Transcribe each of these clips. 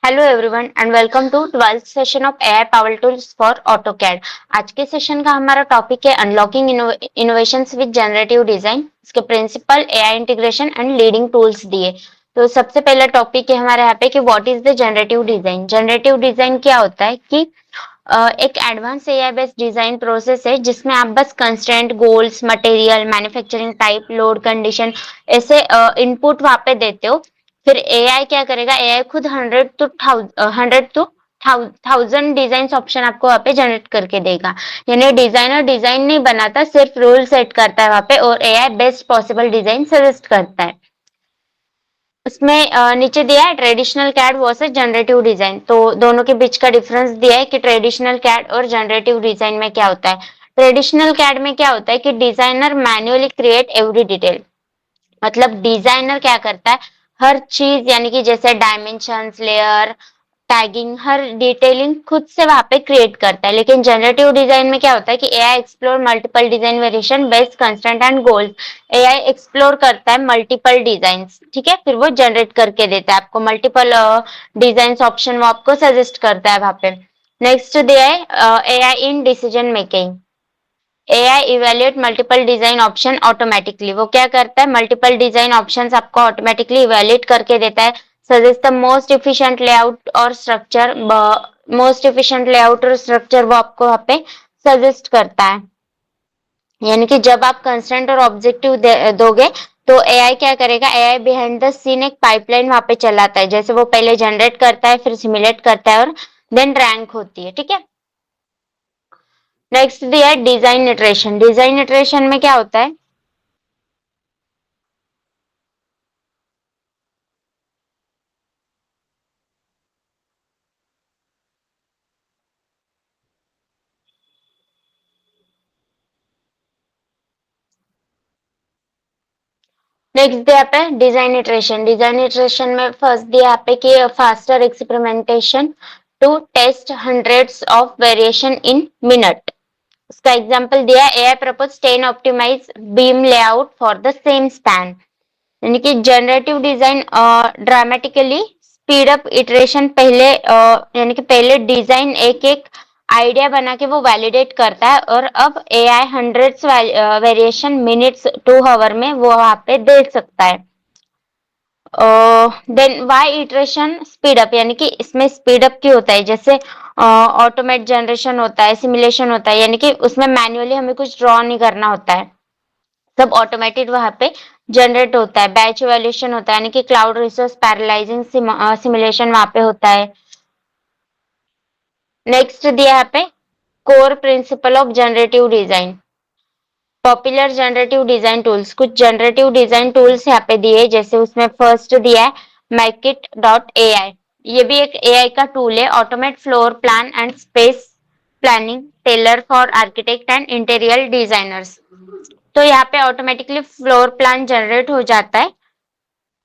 Hello everyone and welcome to 12th session of AI power tools for AutoCAD. आज के session का हमारा topic है unlocking innovations with generative design. इसके principle, AI integration and leading tools दिए। तो सबसे पहला टॉपिक है हमारे यहाँ पे कि what is the generative design. Generative design क्या होता है कि एक advance AI based design process है जिसमें आप बस constraint, goals, material, manufacturing type, load condition ऐसे इनपुट वहां पे देते हो। फिर एआई क्या करेगा, एआई खुद 100 to 1000 डिजाइन ऑप्शन आपको वहां पे जनरेट करके देगा। यानी डिजाइनर डिजाइन नहीं बनाता, सिर्फ रूल सेट करता है वहां पे और AI best possible design suggest करता है। उसमें नीचे दिया है traditional CAD versus generative design. तो दोनों के बीच का डिफरेंस दिया है कि ट्रेडिशनल कैड और जनरेटिव डिजाइन में क्या होता है। ट्रेडिशनल कैड में क्या होता है कि designer manually create every detail. मतलब डिजाइनर क्या करता है, हर चीज यानी कि जैसे डायमेंशंस, लेयर, टैगिंग, हर डिटेलिंग खुद से वहां पे क्रिएट करता है। लेकिन जनरेटिव डिजाइन में क्या होता है कि AI explore multiple design variation based constraint and goals. AI explore करता है मल्टीपल डिजाइन, ठीक है, फिर वो जनरेट करके देता है आपको मल्टीपल डिजाइन ऑप्शन, वो आपको सजेस्ट करता है वहां पे। नेक्स्ट दिया है AI in decision making. AI evaluate multiple design option automatically. वो क्या करता है, मल्टीपल डिजाइन ऑप्शंस आपको ऑटोमेटिकली इवेल्युएट करके देता है। Suggest the most efficient layout और स्ट्रक्चर। मोस्ट इफिशिएंट लेआउट और स्ट्रक्चर वो आपको वहां पे सजेस्ट करता है। यानी कि जब आप कंस्ट्रेंट और ऑब्जेक्टिव दोगे तो एआई क्या करेगा, एआई बिहाइंड द सीन एक पाइपलाइन वहां पे चलाता है। जैसे वो पहले जनरेट करता है, फिर सिमुलेट करता है और देन रैंक होती है, ठीक है। नेक्स्ट दिया है डिजाइन इटरेशन। डिजाइन इटरेशन में क्या होता है, नेक्स्ट दिया पे डिजाइन इटरेशन। डिजाइन इटरेशन में फर्स्ट दिया यहाँ पे कि faster experimentation to test hundreds of variation in minute. उसका एग्जांपल दिया है, AI propose 10 optimize beam layout for the same span. यानी कि generative design dramatically speed up iteration. पहले यानी कि पहले डिजाइन एक एक आइडिया बना के वो वैलिडेट करता है और अब AI hundreds variation minutes to hour में वो वहां पे दे सकता है। Then why iteration speed up, यानी कि इसमें स्पीड अप क्यों होता है, जैसे ऑटोमेट जनरेशन होता है, सिमुलेशन होता है, यानी कि उसमें मैन्युअली हमें कुछ ड्रॉ नहीं करना होता है, सब ऑटोमेटेड वहां पे जनरेट होता है। बैच वैल्यूएशन होता है, यानी कि क्लाउड रिसोर्स पैरालाइजिंग सिमुलेशन वहां पे होता है। नेक्स्ट दिया है पे core principle of generative design. Popular generative design tools, कुछ जनरेटिव डिजाइन टूल्स यहाँ पे दिए, जैसे उसमें फर्स्ट दिया है मैकिट डॉट एआई। ये भी एक एआई का टूल है। Automate floor plan and space planning tailor for architect and interior designers. तो यहाँ पे ऑटोमेटिकली फ्लोर प्लान जनरेट हो जाता है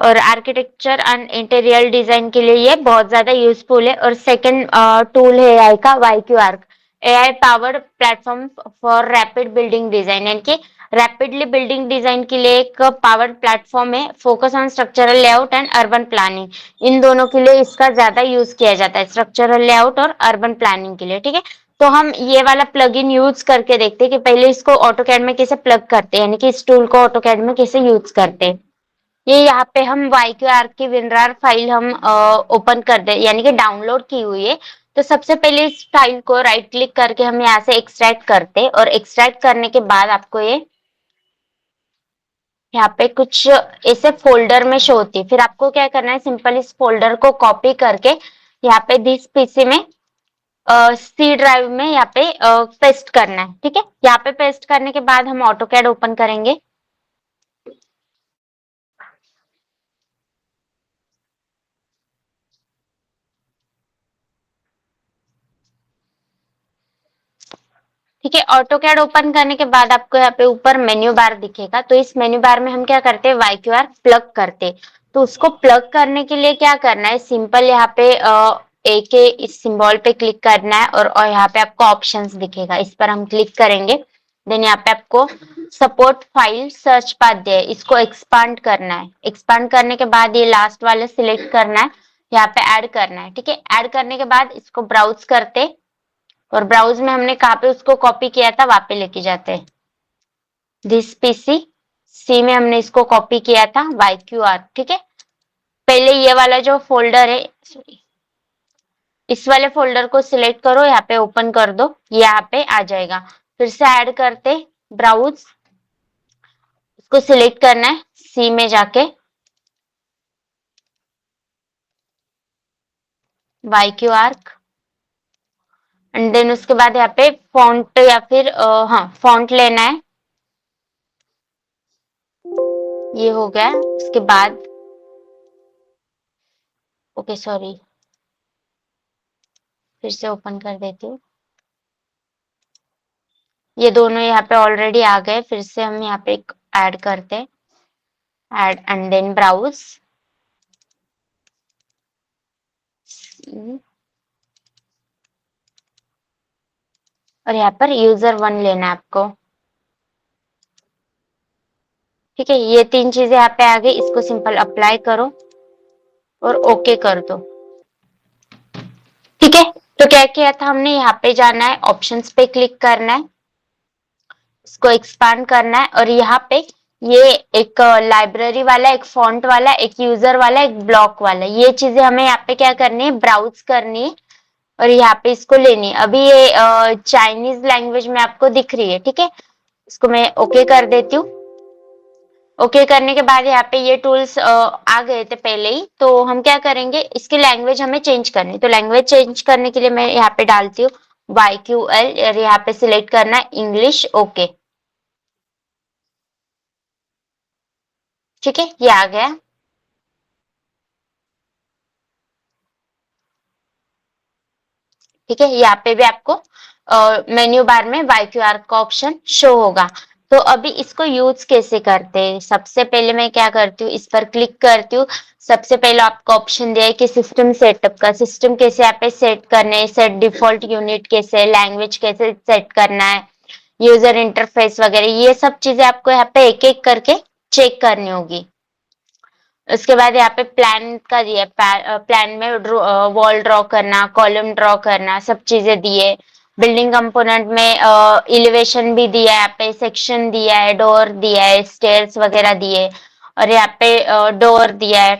और आर्किटेक्चर एंड इंटीरियर डिजाइन के लिए ये बहुत ज्यादा यूजफुल है। और सेकंड टूल है एआई का YQ arc, AI powered platform for rapid building design. यानी कि रैपिडली बिल्डिंग डिजाइन के लिए एक पावर्ड प्लेटफॉर्म है, focus on structural layout and urban planning. इन दोनों के लिए इसका ज्यादा यूज किया जाता है, स्ट्रक्चरल लेआउट और अर्बन प्लानिंग के लिए, ठीक है। तो हम ये वाला प्लगइन यूज करके देखते हैं कि पहले इसको ऑटोकैड में कैसे प्लग करते हैं, यानी कि इस टूल को ऑटोकैड में कैसे यूज करते हैं। ये यहाँ पे हम YQR की विनरार फाइल हम ओपन कर दे, यानी कि डाउनलोड की हुई है। तो सबसे पहले इस फाइल को राइट क्लिक करके हम यहाँ से एक्सट्रैक्ट करते हैं और एक्सट्रैक्ट करने के बाद आपको ये यहाँ पे कुछ ऐसे फोल्डर में शो होती है। फिर आपको क्या करना है, सिंपल इस फोल्डर को कॉपी करके यहाँ पे दिस पीसी में सी ड्राइव में यहाँ पे पेस्ट करना है, ठीक है। यहाँ पे पेस्ट करने के बाद हम ऑटोकैड ओपन करेंगे। ठीक है, ऑटो कैड ओपन करने के बाद आपको यहाँ पे ऊपर मेन्यू बार दिखेगा। तो इस मेन्यू बार में हम क्या करते हैं, YQR प्लग करते हैं। तो उसको प्लग करने के लिए क्या करना है, सिंपल यहाँ पे ए के इस सिंबल पे क्लिक करना है और यहाँ पे आपको ऑप्शंस दिखेगा, इस पर हम क्लिक करेंगे। देन यहाँ पे आपको सपोर्ट फाइल सर्च पाथ है, इसको एक्सपांड करना है। एक्सपांड करने के बाद ये लास्ट वाले सिलेक्ट करना है। यहाँ पे ऐड करना है। ठीक है, ऐड करने के बाद इसको ब्राउज करते, और ब्राउज में हमने कहाँ पे उसको कॉपी किया था वहां पे लेके जाते हैं। दिस पीसी, सी में हमने इसको कॉपी किया था YQR। ठीक है, पहले ये वाला जो फोल्डर है, सॉरी, इस वाले फोल्डर को सिलेक्ट करो, यहाँ पे ओपन कर दो, यहाँ पे आ जाएगा। फिर से ऐड करते, ब्राउज, इसको सिलेक्ट करना है सी में जाके, YQR, एंड देन उसके बाद यहाँ पे फॉन्ट या फिर हाँ फॉन्ट लेना है। ये हो गया, उसके बाद ओके सॉरी, फिर से ओपन कर देती हूँ। ये दोनों यहाँ पे ऑलरेडी आ गए, फिर से हम यहाँ पे ऐड करते हैं, ऐड एंड देन ब्राउज, और यहाँ पर यूजर 1 लेना है आपको। ठीक है, ये तीन चीजें यहाँ पे आ गई, इसको सिंपल अप्लाई करो और ओके कर दो। ठीक है, तो क्या किया था हमने, यहाँ पे जाना है, ऑप्शंस पे क्लिक करना है, इसको एक्सपांड करना है, और यहाँ पे ये एक लाइब्रेरी वाला, एक फॉन्ट वाला, एक यूजर वाला, एक ब्लॉक वाला, ये चीजें हमें यहाँ पे क्या करनी है, ब्राउज करनी है, और यहाँ पे इसको लेनी है। अभी ये चाइनीज लैंग्वेज में आपको दिख रही है। ठीक है, इसको मैं ओके कर देती हूँ। ओके करने के बाद यहाँ पे ये टूल्स आ गए थे पहले ही, तो हम क्या करेंगे, इसकी लैंग्वेज हमें चेंज करनी, तो लैंग्वेज चेंज करने के लिए मैं यहाँ पे डालती हूँ YQL, और यहाँ पे सिलेक्ट करना है इंग्लिश। ओके, ठीक है, ये आ गया। ठीक है, यहाँ पे भी आपको मेन्यू बार में YQR का ऑप्शन शो होगा। तो अभी इसको यूज कैसे करते हैं, सबसे पहले मैं क्या करती हूँ, इस पर क्लिक करती हूँ। सबसे पहले आपको ऑप्शन दिया है कि सिस्टम सेटअप का, सिस्टम कैसे यहाँ पे सेट करने है, सेट डिफॉल्ट यूनिट कैसे, लैंग्वेज कैसे सेट करना है, यूजर इंटरफेस वगैरह, ये सब चीजें आपको यहाँ पे एक एक करके चेक करनी होगी। उसके बाद यहाँ पे प्लान का दिया, प्लान में वॉल ड्रॉ करना, कॉलम ड्रॉ करना, सब चीजें दिए। बिल्डिंग कंपोनेंट में एलिवेशन भी दिया है, यहाँ पे सेक्शन दिया है, डोर दिया है, स्टेयर्स वगैरह दिए, और यहाँ पे डोर दिया है,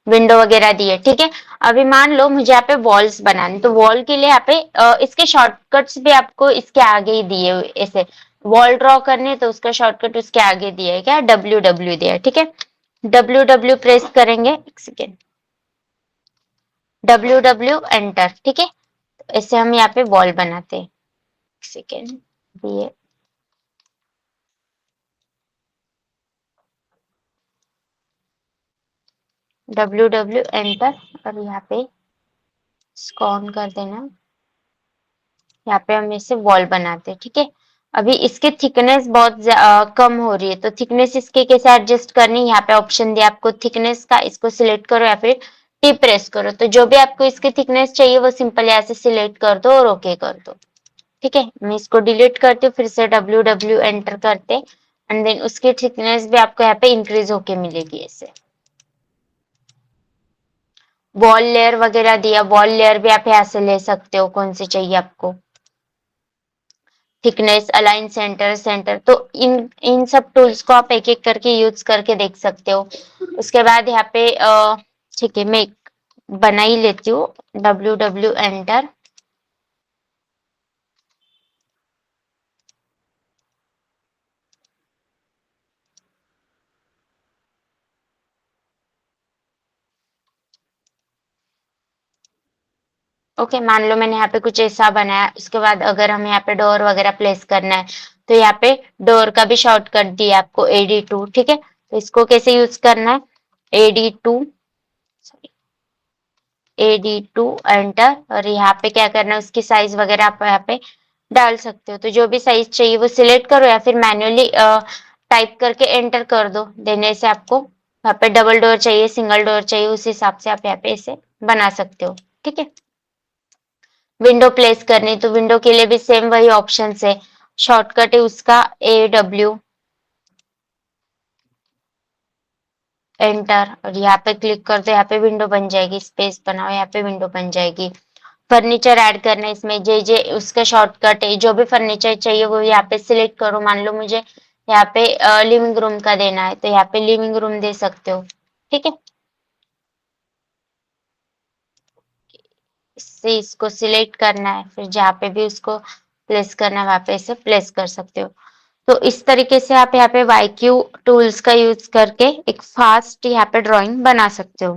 विंडो वगैरह दिए। ठीक है, अभी मान लो मुझे यहाँ पे वॉल्स बनानी, तो वॉल के लिए यहाँ पे इसके शॉर्टकट्स भी आपको इसके आगे ही दिए हुए, ऐसे वॉल ड्रॉ करने तो उसका शॉर्टकट उसके आगे दिया है, क्या WW दिया है। ठीक है, WW प्रेस करेंगे, एक सेकेंड, WW एंटर। ठीक है, ऐसे हम यहाँ पे वॉल बनाते हैं, एक सेकेंड, ये WW एंटर, और यहाँ पे इसको ऑन कर देना। यहाँ पे हम इसे वॉल बनाते हैं। ठीक है, अभी इसकी थिकनेस बहुत कम हो रही है, तो थिकनेस इसके कैसे एडजस्ट करनी, यहाँ पे ऑप्शन दिया आपको थिकनेस का, इसको सिलेक्ट करो या फिर टी प्रेस करो, तो जो भी आपको इसकी थिकनेस चाहिए वो सिंपल यहाँ से सिलेक्ट कर दो और ओके कर दो। ठीक है, मैं इसको डिलीट करती हूँ, फिर से WW एंटर करते, एंड देन उसकी थिकनेस भी आपको यहाँ पे इंक्रीज होके मिलेगी ऐसे। वॉल लेयर वगैरह दिया, वॉल लेयर भी आप यहाँ से ले सकते हो, कौन सी चाहिए आपको, थिकनेस, अलाइन सेंटर, सेंटर, तो इन इन सब टूल्स को आप एक एक करके यूज करके देख सकते हो। उसके बाद यहाँ पे ठीक है, मैं बना ही लेती हूँ, WW एंटर। ओके, मान लो मैंने यहाँ पे कुछ ऐसा बनाया, उसके बाद अगर हम यहाँ पे डोर वगैरह प्लेस करना है, तो यहाँ पे डोर का भी शॉर्टकट दिया आपको AD2। ठीक है, तो इसको कैसे यूज करना है, AD2, AD2 एंटर, और यहाँ पे क्या करना है, उसकी साइज वगैरह आप यहाँ पे डाल सकते हो, तो जो भी साइज चाहिए वो सिलेक्ट करो या फिर मैन्युअली टाइप करके एंटर कर दो, देने से आपको यहाँ पे डबल डोर चाहिए, सिंगल डोर चाहिए, उस हिसाब से आप यहाँ पे इसे बना सकते हो। ठीक है, विंडो प्लेस करनी, तो विंडो के लिए भी सेम वही ऑप्शन है, शॉर्टकट है उसका AW, एंटर, और यहाँ पे क्लिक कर दो, यहाँ पे विंडो बन जाएगी, स्पेस बनाओ, यहाँ पे विंडो बन जाएगी। फर्नीचर ऐड करना है इसमें, जे जे उसका शॉर्टकट है, जो भी फर्नीचर चाहिए वो यहाँ पे सिलेक्ट करो। मान लो मुझे यहाँ पे लिविंग रूम का देना है, तो यहाँ पे लिविंग रूम दे सकते हो, ठीक है। इससे इसको सिलेक्ट करना है, फिर जहाँ पे भी उसको प्लेस करना है वहां पे इसे प्लेस कर सकते हो। तो इस तरीके से आप यहाँ पे YQ टूल्स का यूज करके एक फास्ट यहाँ पे ड्राइंग बना सकते हो।